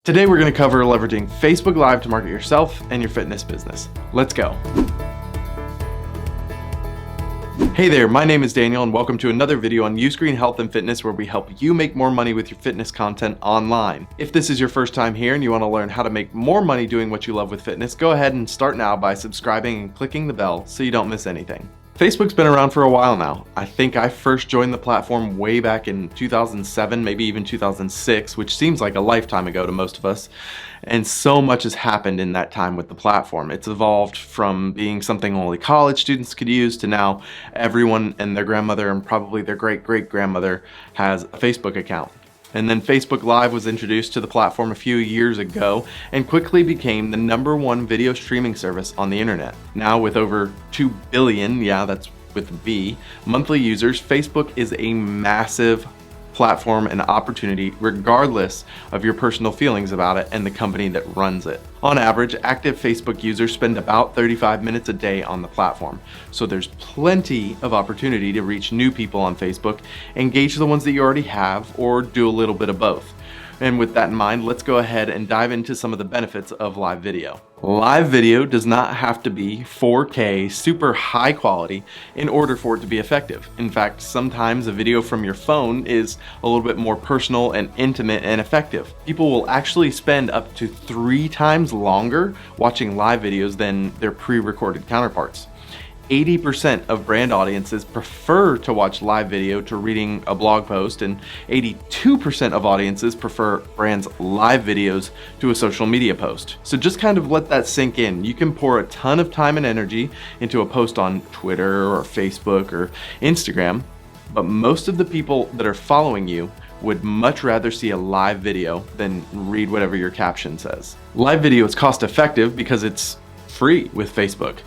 Today we're going to cover leveraging Facebook Live to market yourself and your fitness business. Let's go. Hey there, my name is Daniel and welcome to another video on Uscreen Health and Fitness, where we help you make more money with your fitness content online. If this is your first time here and you want to learn how to make more money doing what you love with fitness, go ahead and start now by subscribing and clicking the bell so you don't miss anything. Facebook's been around for a while now. I think I first joined the platform way back in 2007, maybe even 2006, which seems like a lifetime ago to most of us. And so much has happened in that time with the platform. It's evolved from being something only college students could use to now everyone and their grandmother and probably their great-great-grandmother has a Facebook account. And then Facebook Live was introduced to the platform a few years ago and quickly became the #1 video streaming service on the internet. Now with over 2 billion, yeah, that's with a B, monthly users, Facebook is a massive platform and opportunity regardless of your personal feelings about it and the company that runs it. On average, active Facebook users spend about 35 minutes a day on the platform. So there's plenty of opportunity to reach new people on Facebook, engage the ones that you already have, or do a little bit of both. And with that in mind, let's go ahead and dive into some of the benefits of live video. Live video does not have to be 4K, super high quality in order for it to be effective. In fact, sometimes a video from your phone is a little bit more personal and intimate and effective. People will actually spend up to 3 times longer watching live videos than their pre-recorded counterparts. 80% of brand audiences prefer to watch live video to reading a blog post, and 82% of audiences prefer brands' live videos to a social media post. So just kind of let that sink in. You can pour a ton of time and energy into a post on Twitter or Facebook or Instagram, but most of the people that are following you would much rather see a live video than read whatever your caption says. Live video is cost effective because it's free with Facebook.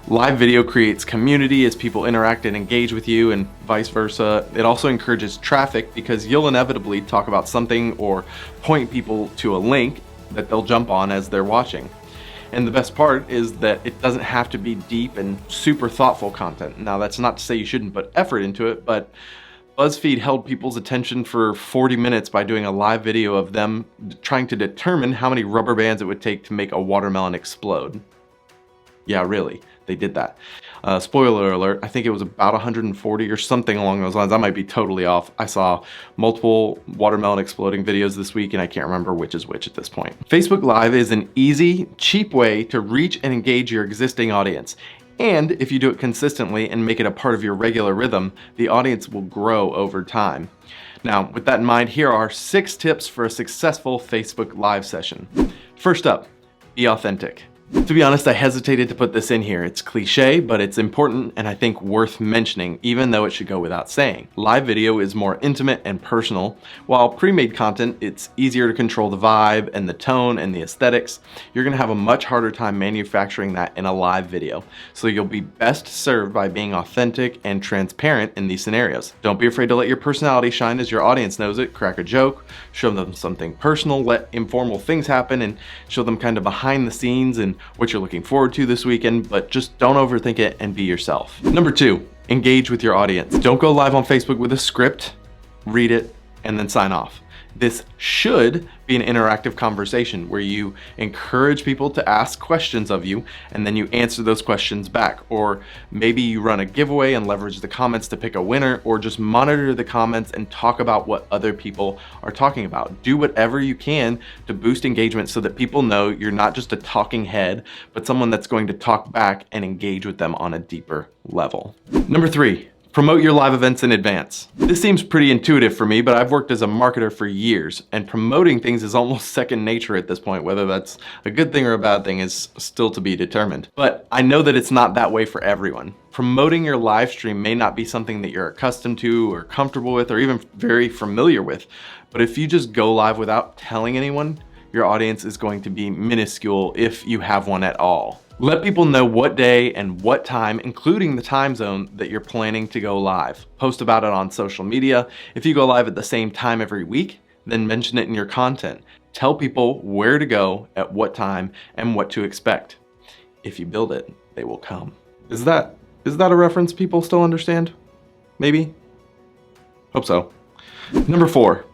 Live video creates community as people interact and engage with you, and vice versa. It also encourages traffic because you'll inevitably talk about something or point people to a link that they'll jump on as they're watching. And the best part is that it doesn't have to be deep and super thoughtful content. Now, that's not to say you shouldn't put effort into it, but BuzzFeed held people's attention for 40 minutes by doing a live video of them trying to determine how many rubber bands it would take to make a watermelon explode. Yeah, really, they did that. Spoiler alert, I think it was about 140 or something along those lines. I might be totally off. I saw multiple watermelon exploding videos this week and I can't remember which is which at this point. Facebook Live is an easy, cheap way to reach and engage your existing audience. And if you do it consistently and make it a part of your regular rhythm, the audience will grow over time. Now, with that in mind, here are 6 tips for a successful Facebook Live session. First up, be authentic. To be honest, I hesitated to put this in here. It's cliche, but it's important and I think worth mentioning, even though it should go without saying. Live video is more intimate and personal, while pre-made content, it's easier to control the vibe and the tone and the aesthetics. You're gonna have a much harder time manufacturing that in a live video. So you'll be best served by being authentic and transparent in these scenarios. Don't be afraid to let your personality shine as your audience knows it. Crack a joke, show them something personal, let informal things happen, and show them kind of behind the scenes and what you're looking forward to this weekend, but just don't overthink it and be yourself. Number 2, engage with your audience. Don't go live on Facebook with a script, read it, and then sign off. This should be an interactive conversation where you encourage people to ask questions of you and then you answer those questions back. Or maybe you run a giveaway and leverage the comments to pick a winner, or just monitor the comments and talk about what other people are talking about. Do whatever you can to boost engagement so that people know you're not just a talking head, but someone that's going to talk back and engage with them on a deeper level. Number 3, promote your live events in advance. This seems pretty intuitive for me, but I've worked as a marketer for years, and promoting things is almost second nature at this point. Whether that's a good thing or a bad thing is still to be determined. But I know that it's not that way for everyone. Promoting your live stream may not be something that you're accustomed to or comfortable with or even very familiar with. But if you just go live without telling anyone, your audience is going to be minuscule if you have one at all. Let people know what day and what time, including the time zone that you're planning to go live. Post about it on social media. If you go live at the same time every week, then mention it in your content. Tell people where to go, at what time, and what to expect. If you build it, they will come. Is that a reference people still understand? Maybe? Hope so. Number 4,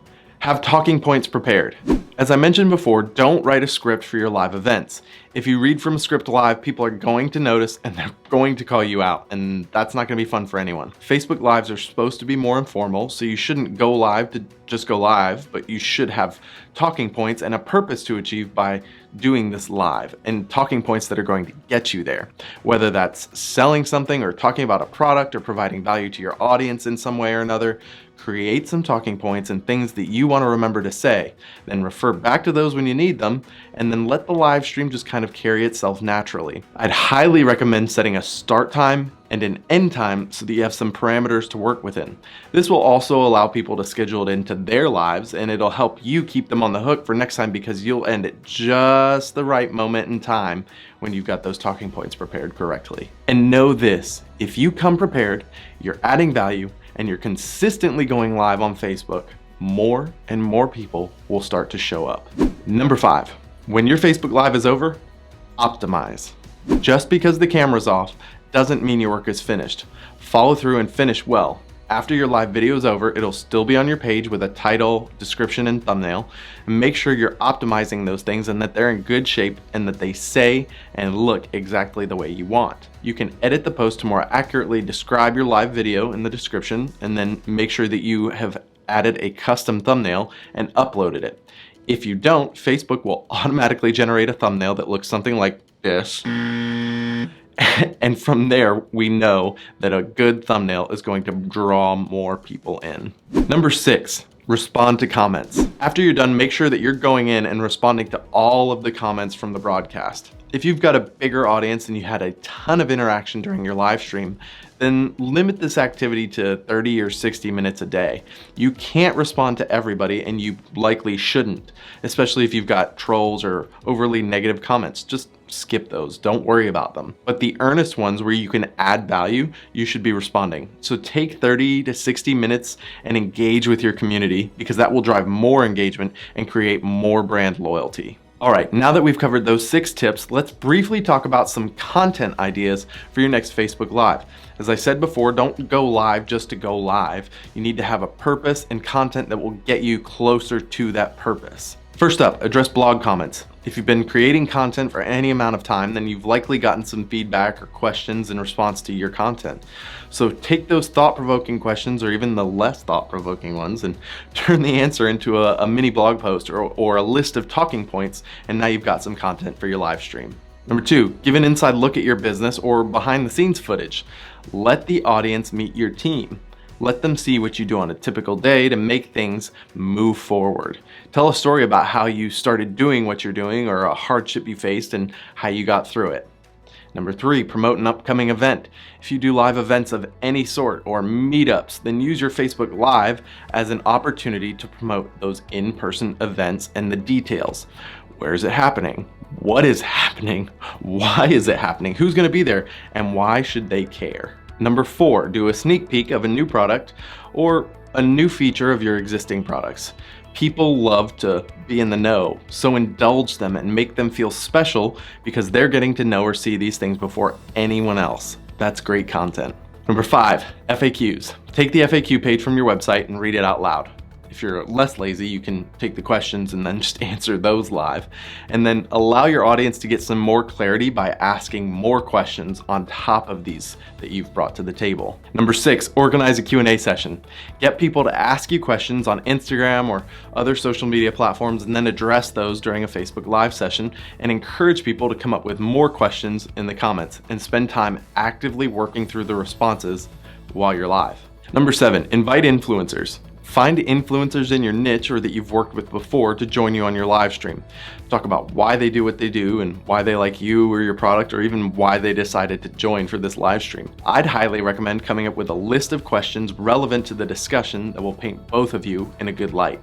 Have talking points prepared. As I mentioned before, don't write a script for your live events. If you read from a script live, people are going to notice and they're going to call you out, and that's not going to be fun for anyone. Facebook Lives are supposed to be more informal, so you shouldn't go live to just go live, but you should have talking points and a purpose to achieve by doing this live, and talking points that are going to get you there. Whether that's selling something or talking about a product or providing value to your audience in some way or another, create some talking points and things that you want to remember to say, then refer back to those when you need them, and then let the live stream just kind of carry itself naturally. I'd highly recommend setting a start time and an end time so that you have some parameters to work within. This will also allow people to schedule it into their lives, and it'll help you keep them on the hook for next time because you'll end at just the right moment in time when you've got those talking points prepared correctly. And know this, if you come prepared, you're adding value, and you're consistently going live on Facebook, more and more people will start to show up. Number 5, when your Facebook Live is over, optimize. Just because the camera's off doesn't mean your work is finished. Follow through and finish well. After your live video is over, it'll still be on your page with a title, description, and thumbnail. And make sure you're optimizing those things and that they're in good shape and that they say and look exactly the way you want. You can edit the post to more accurately describe your live video in the description, and then make sure that you have added a custom thumbnail and uploaded it. If you don't, Facebook will automatically generate a thumbnail that looks something like this. And from there, we know that a good thumbnail is going to draw more people in. Number 6, respond to comments. After you're done, make sure that you're going in and responding to all of the comments from the broadcast. If you've got a bigger audience and you had a ton of interaction during your live stream, then limit this activity to 30 or 60 minutes a day. You can't respond to everybody, and you likely shouldn't, especially if you've got trolls or overly negative comments. Just skip those, don't worry about them. But the earnest ones where you can add value, you should be responding. So take 30 to 60 minutes and engage with your community, because that will drive more engagement and create more brand loyalty. All right, now that we've covered those 6 tips, let's briefly talk about some content ideas for your next Facebook Live. As I said before, don't go live just to go live. You need to have a purpose and content that will get you closer to that purpose. First up, address blog comments. If you've been creating content for any amount of time, then you've likely gotten some feedback or questions in response to your content. So take those thought-provoking questions, or even the less thought-provoking ones, and turn the answer into a mini blog post or a list of talking points, and now you've got some content for your live stream. Number 2, give an inside look at your business or behind the scenes footage. Let the audience meet your team. Let them see what you do on a typical day to make things move forward. Tell a story about how you started doing what you're doing, or a hardship you faced and how you got through it. Number 3, promote an upcoming event. If you do live events of any sort or meetups, then use your Facebook Live as an opportunity to promote those in-person events and the details. Where is it happening? What is happening? Why is it happening? Who's going to be there? And why should they care? Number 4, do a sneak peek of a new product or a new feature of your existing products. People love to be in the know, so indulge them and make them feel special, because they're getting to know or see these things before anyone else. That's great content. Number 5, FAQs. Take the FAQ page from your website and read it out loud. If you're less lazy, you can take the questions and then just answer those live. And then allow your audience to get some more clarity by asking more questions on top of these that you've brought to the table. Number 6, organize a Q&A session. Get people to ask you questions on Instagram or other social media platforms, and then address those during a Facebook Live session, and encourage people to come up with more questions in the comments, and spend time actively working through the responses while you're live. Number 7, invite influencers. Find influencers in your niche or that you've worked with before to join you on your live stream. Talk about why they do what they do and why they like you or your product, or even why they decided to join for this live stream. I'd highly recommend coming up with a list of questions relevant to the discussion that will paint both of you in a good light.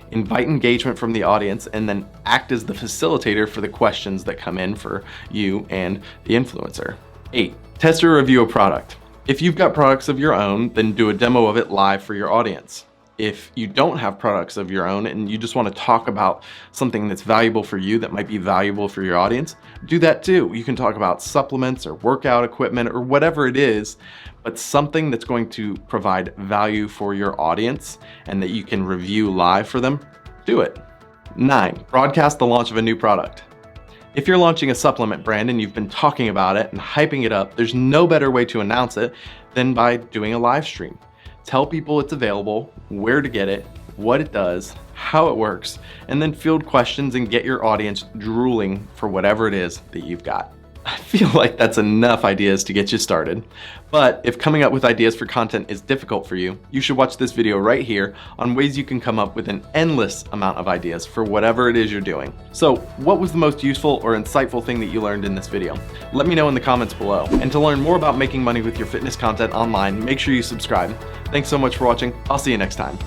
Invite engagement from the audience, and then act as the facilitator for the questions that come in for you and the influencer. 8, test or review a product. If you've got products of your own, then do a demo of it live for your audience. If you don't have products of your own and you just want to talk about something that's valuable for you that might be valuable for your audience, do that too. You can talk about supplements or workout equipment or whatever it is, but something that's going to provide value for your audience and that you can review live for them. Do it. 9. Broadcast the launch of a new product. If you're launching a supplement brand and you've been talking about it and hyping it up, there's no better way to announce it than by doing a live stream. Tell people it's available, where to get it, what it does, how it works, and then field questions and get your audience drooling for whatever it is that you've got. I feel like that's enough ideas to get you started. But if coming up with ideas for content is difficult for you, you should watch this video right here on ways you can come up with an endless amount of ideas for whatever it is you're doing. So what was the most useful or insightful thing that you learned in this video? Let me know in the comments below. And to learn more about making money with your fitness content online, make sure you subscribe. Thanks so much for watching. I'll see you next time.